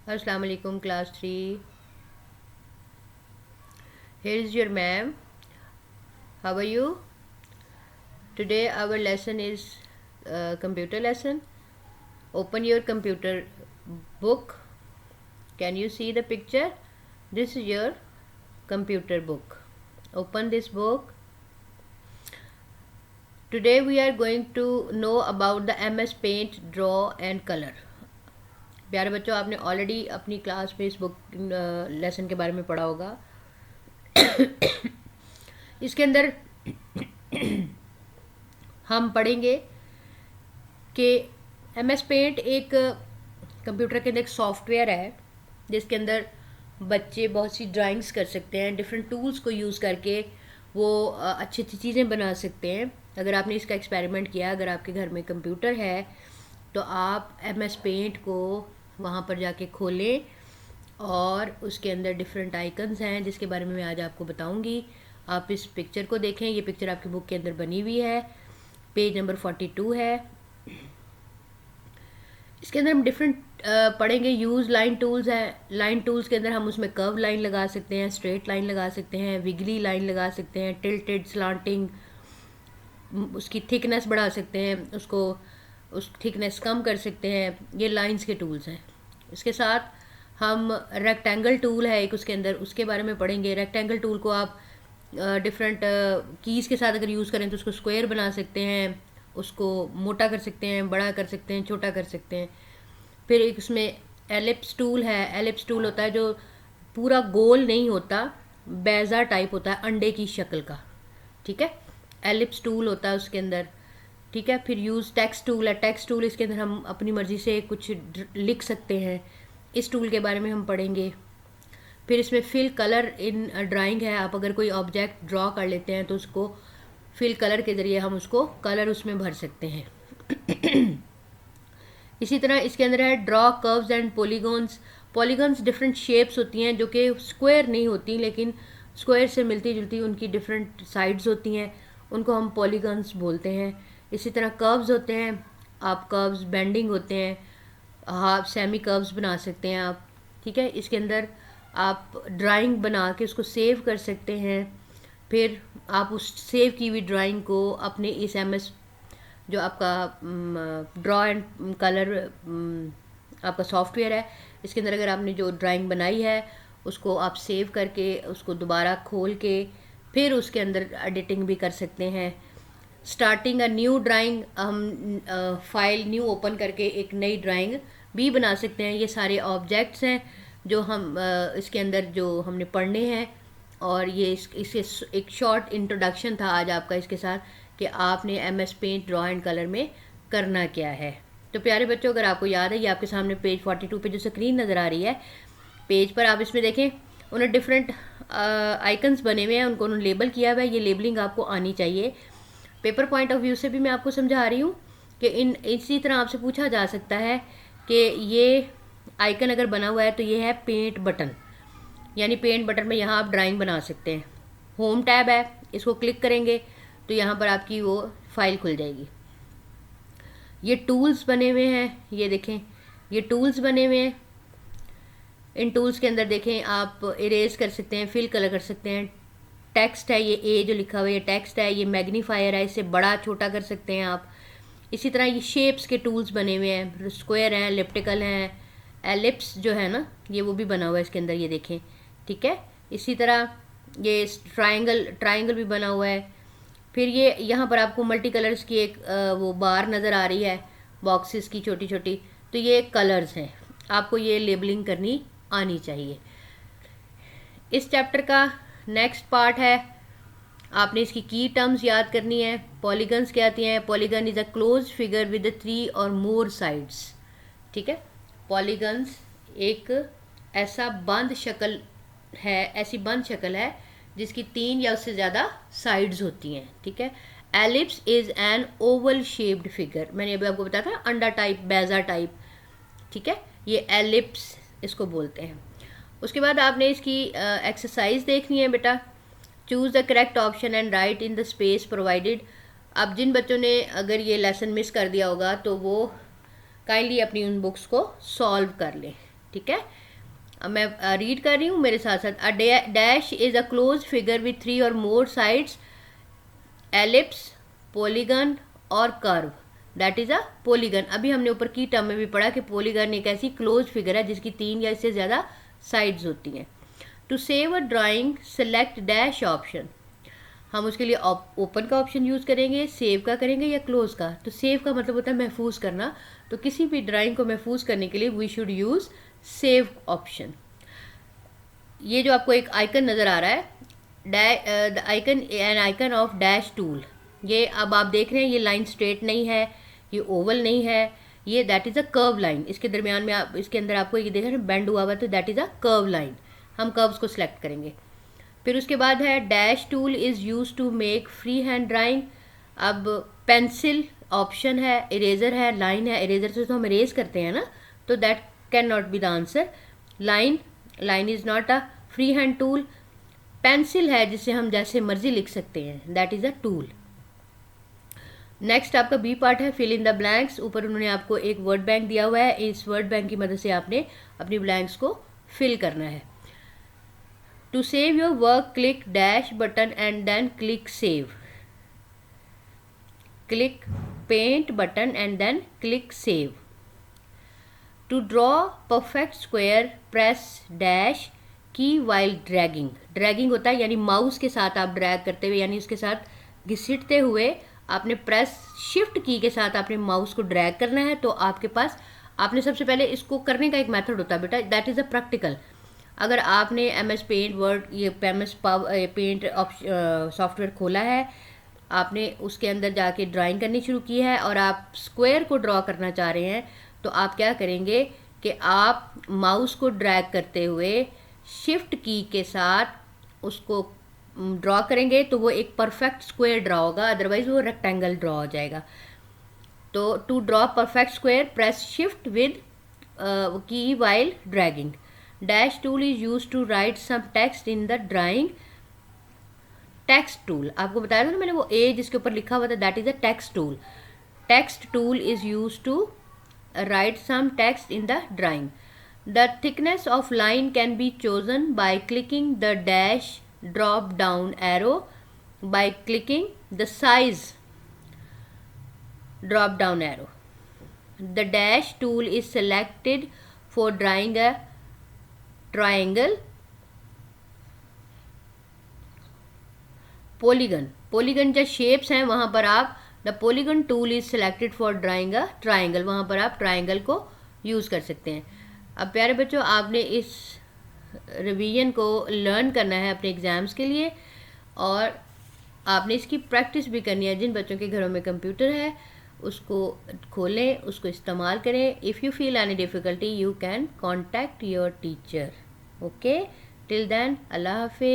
Assalamu alaikum class 3. Here is your ma'am. How are you? Today our lesson is computer lesson. Open your computer book. Can you see the picture? This is your computer book. Open this book. Today we are going to know about the MS Paint, Draw and Color. प्यारे बच्चों, आपने already अपनी class में इस book lesson के बारे में पढ़ा होगा। इसके अंदर हम पढ़ेंगे कि MS पेंट एक कंप्यूटर के अंदर एक सॉफ्टवेयर है जिसके अंदर बच्चे बहुत सी ड्राइंग्स कर सकते हैं। डिफरेंट टूल्स को यूज़ करके वो अच्छी अच्छी चीज़ें बना सकते हैं। अगर आपने इसका एक्सपेरिमेंट किया, अगर आपके घर में कंप्यूटर है तो आप MS पेंट को वहाँ पर जाके खोलें और उसके अंदर डिफरेंट आइकन्स हैं जिसके बारे में मैं आज आपको बताऊंगी। आप इस पिक्चर को देखें, ये पिक्चर आपकी बुक के अंदर बनी हुई है, पेज नंबर 42 है। इसके अंदर हम डिफरेंट पढ़ेंगे। यूज़ लाइन टूल्स हैं। लाइन टूल्स के अंदर हम उसमें कर्व लाइन लगा सकते हैं, स्ट्रेट लाइन लगा सकते हैं, विगली लाइन लगा सकते हैं, टिल्टेड, स्लांटिंग, उसकी थिकनेस बढ़ा सकते हैं, उसको उस थिकनेस कम कर सकते हैं। ये लाइंस के टूल्स हैं। इसके साथ हम रेक्टेंगल टूल है एक, उसके अंदर उसके बारे में पढ़ेंगे। रेक्टेंगल टूल को आप डिफरेंट कीज़ के साथ अगर यूज़ करें तो उसको स्क्वायर बना सकते हैं, उसको मोटा कर सकते हैं, बड़ा कर सकते हैं, छोटा कर सकते हैं। फिर एक उसमें एलिप्स टूल है। एलिप्स टूल होता है जो पूरा गोल नहीं होता, बेज़ा टाइप होता है, अंडे की शक्ल का। ठीक है, एलिप्स टूल होता है उसके अंदर। ठीक है, फिर यूज़ टेक्स्ट टूल है। टेक्स्ट टूल, इसके अंदर हम अपनी मर्ज़ी से कुछ लिख सकते हैं। इस टूल के बारे में हम पढ़ेंगे। फिर इसमें फिल कलर इन ड्राइंग है। आप अगर कोई ऑब्जेक्ट ड्रॉ कर लेते हैं तो उसको फिल कलर के ज़रिए हम उसको कलर उसमें भर सकते हैं। इसी तरह इसके अंदर है draw curves and polygons. Polygons different shapes होती हैं जो कि स्क्वायर नहीं होती, लेकिन स्क्वायर से मिलती जुलती उनकी डिफरेंट साइड्स होती हैं, उनको हम पॉलीगॉन्स बोलते हैं। इसी तरह कर्व्स होते हैं। आप कर्व्स बेंडिंग होते हैं, हाफ सेमी कर्व्स बना सकते हैं आप। ठीक है, इसके अंदर आप ड्राइंग बना के उसको सेव कर सकते हैं। फिर आप उस सेव की हुई ड्राइंग को अपने इस MS जो आपका ड्रॉ एंड कलर आपका सॉफ्टवेयर है, इसके अंदर अगर आपने जो ड्राइंग बनाई है उसको आप सेव करके उसको दोबारा खोल के फिर उसके अंदर एडिटिंग भी कर सकते हैं। स्टार्टिंग अ न्यू ड्राइंग, हम फाइल न्यू ओपन करके एक नई ड्राइंग भी बना सकते हैं। ये सारे ऑब्जेक्ट्स हैं जो हम इसके अंदर जो हमने पढ़ने हैं। और ये इसके एक शॉर्ट इंट्रोडक्शन था आज आपका इसके साथ कि आपने MS paint, draw and colour में करना क्या है। तो प्यारे बच्चों, अगर आपको याद है, ये आपके सामने पेज 42 पे जो स्क्रीन नज़र आ रही है, पेज पर आप इसमें देखें, उन्हें डिफरेंट आइकन्स बने हुए हैं, उनको उन्होंने लेबल किया हुआ है। ये लेबलिंग आपको आनी चाहिए। पेपर पॉइंट ऑफ व्यू से भी मैं आपको समझा रही हूँ कि इसी तरह आपसे पूछा जा सकता है कि ये आइकन अगर बना हुआ है तो ये है पेंट बटन, यानी पेंट बटन में यहाँ आप ड्राइंग बना सकते हैं। होम टैब है, इसको क्लिक करेंगे तो यहाँ पर आपकी वो फाइल खुल जाएगी। ये टूल्स बने हुए हैं, ये देखें, ये टूल्स बने हुए हैं। इन टूल्स के अंदर देखें, आप इरेज कर सकते हैं, फिल कलर कर सकते हैं। टेक्स्ट है, ये ए जो लिखा हुआ है ये टेक्स्ट है। ये मैग्नीफायर है, इससे बड़ा छोटा कर सकते हैं आप। इसी तरह ये शेप्स के टूल्स बने हुए हैं, स्क्वायर हैं, एलिप्टिकल हैं, एलिप्स जो है ना ये वो भी बना हुआ है इसके अंदर, ये देखें। ठीक है, इसी तरह ये ट्रायंगल भी बना हुआ है। फिर ये यहाँ पर आपको मल्टी कलर्स की एक वो बार नज़र आ रही है, बॉक्सेस की छोटी छोटी, तो ये कलर्स हैं। आपको ये लेबलिंग करनी आनी चाहिए। इस चैप्टर का नेक्स्ट पार्ट है, आपने इसकी की टर्म्स याद करनी है। पॉलीगन्स क्या आती हैं? Polygon is a close figure with 3 और मोर साइड्स। ठीक है, पॉलीगन्स एक ऐसा बंद शक्ल है, ऐसी बंद शक्ल है जिसकी 3 या उससे ज़्यादा साइड्स होती हैं। ठीक है, ellipse is an Oval shaped figure, मैंने अभी आपको बताया था, अंडा टाइप, बेज़ा टाइप। ठीक है, ये एलिप्स इसको बोलते हैं। उसके बाद आपने इसकी एक्सरसाइज देखनी है बेटा। Choose the correct option and right in the space provided. अब जिन बच्चों ने अगर ये लेसन मिस कर दिया होगा तो वो काइंडली अपनी उन बुक्स को सॉल्व कर लें। ठीक है, अब मैं रीड कर रही हूँ मेरे साथ साथ। A dash is a close figure with 3 और मोर साइड्स, एलिप्स, पॉलीगन और curve, that is a polygon. अभी हमने ऊपर की टर्म में भी पढ़ा कि पॉलीगन एक ऐसी क्लोज फिगर है जिसकी 3 या इससे ज़्यादा साइड्स होती हैं। To save a drawing select dash option, हम उसके लिए ओपन का ऑप्शन यूज़ करेंगे, सेव का करेंगे या क्लोज का। तो सेव का मतलब होता है महफूज करना, तो किसी भी ड्राइंग को महफूज करने के लिए we should use save option. ये जो आपको एक आइकन नज़र आ रहा है, the icon an icon of dash tool, ये अब आप देख रहे हैं ये लाइन स्ट्रेट नहीं है, ये ओवल नहीं है, ये that is a curve line. इसके दरमियान में आप इसके अंदर आपको ये देख रहे हैं बेंड हुआ हुआ, तो that is a curve line. हम कर्व्स को सिलेक्ट करेंगे। फिर उसके बाद है dash tool is use to make free hand drawing. अब पेंसिल ऑप्शन है, इरेजर है, लाइन है। इरेजर से तो हम इरेज करते हैं ना, तो that can not be the answer. Line is not a free hand tool. Pencil है जिससे हम जैसे मर्जी लिख सकते हैं, that is a tool. Next आपका बी पार्ट है फिल इन द ब्लैंक्स। ऊपर उन्होंने आपको एक वर्ड बैंक दिया हुआ है, इस वर्ड बैंक की मदद से आपने अपनी ब्लैंक्स को फिल करना है। To save your work click dash button and then click save. Click paint button and then click save. To draw perfect square press dash key while dragging. Dragging होता है यानी माउस के साथ आप drag करते हुए, यानी उसके साथ घिसटते हुए आपने प्रेस शिफ्ट की के साथ आपने माउस को ड्रैग करना है। तो आपके पास आपने सबसे पहले इसको करने का एक मेथड होता है बेटा, दैट इज़ अ प्रैक्टिकल। अगर आपने MS पेंट वर्ड ये MS पेंट सॉफ्टवेयर खोला है, आपने उसके अंदर जाके ड्राइंग करनी शुरू की है और आप स्क्वायर को ड्रॉ करना चाह रहे हैं, तो आप क्या करेंगे कि आप माउस को ड्रैग करते हुए शिफ्ट की के साथ उसको ड्रॉ करेंगे तो वो एक परफेक्ट स्क्वायर ड्रॉ होगा, अदरवाइज वो रेक्टेंगल ड्रॉ हो जाएगा। तो to draw perfect square press shift with key while dragging. Dash tool is use to write some text in the drawing. Text tool आपको बताया था ना मैंने, वो ए जिसके ऊपर लिखा हुआ था, that is a text tool. Text tool is use to write some text in the drawing. The thickness of line can be chosen by clicking the dash drop down arrow, by clicking the size drop down arrow. The dash tool is selected for drawing a triangle, polygon जो shapes हैं वहाँ पर आप the polygon tool is selected for drawing a triangle, वहाँ पर आप triangle को use कर सकते हैं। अब प्यारे बच्चों, आपने इस रिवीजन को लर्न करना है अपने एग्ज़ाम्स के लिए, और आपने इसकी प्रैक्टिस भी करनी है। जिन बच्चों के घरों में कंप्यूटर है उसको खोलें, उसको इस्तेमाल करें। If you feel any difficulty you can contact your teacher. Okay, till then अल्लाह हाफिज़।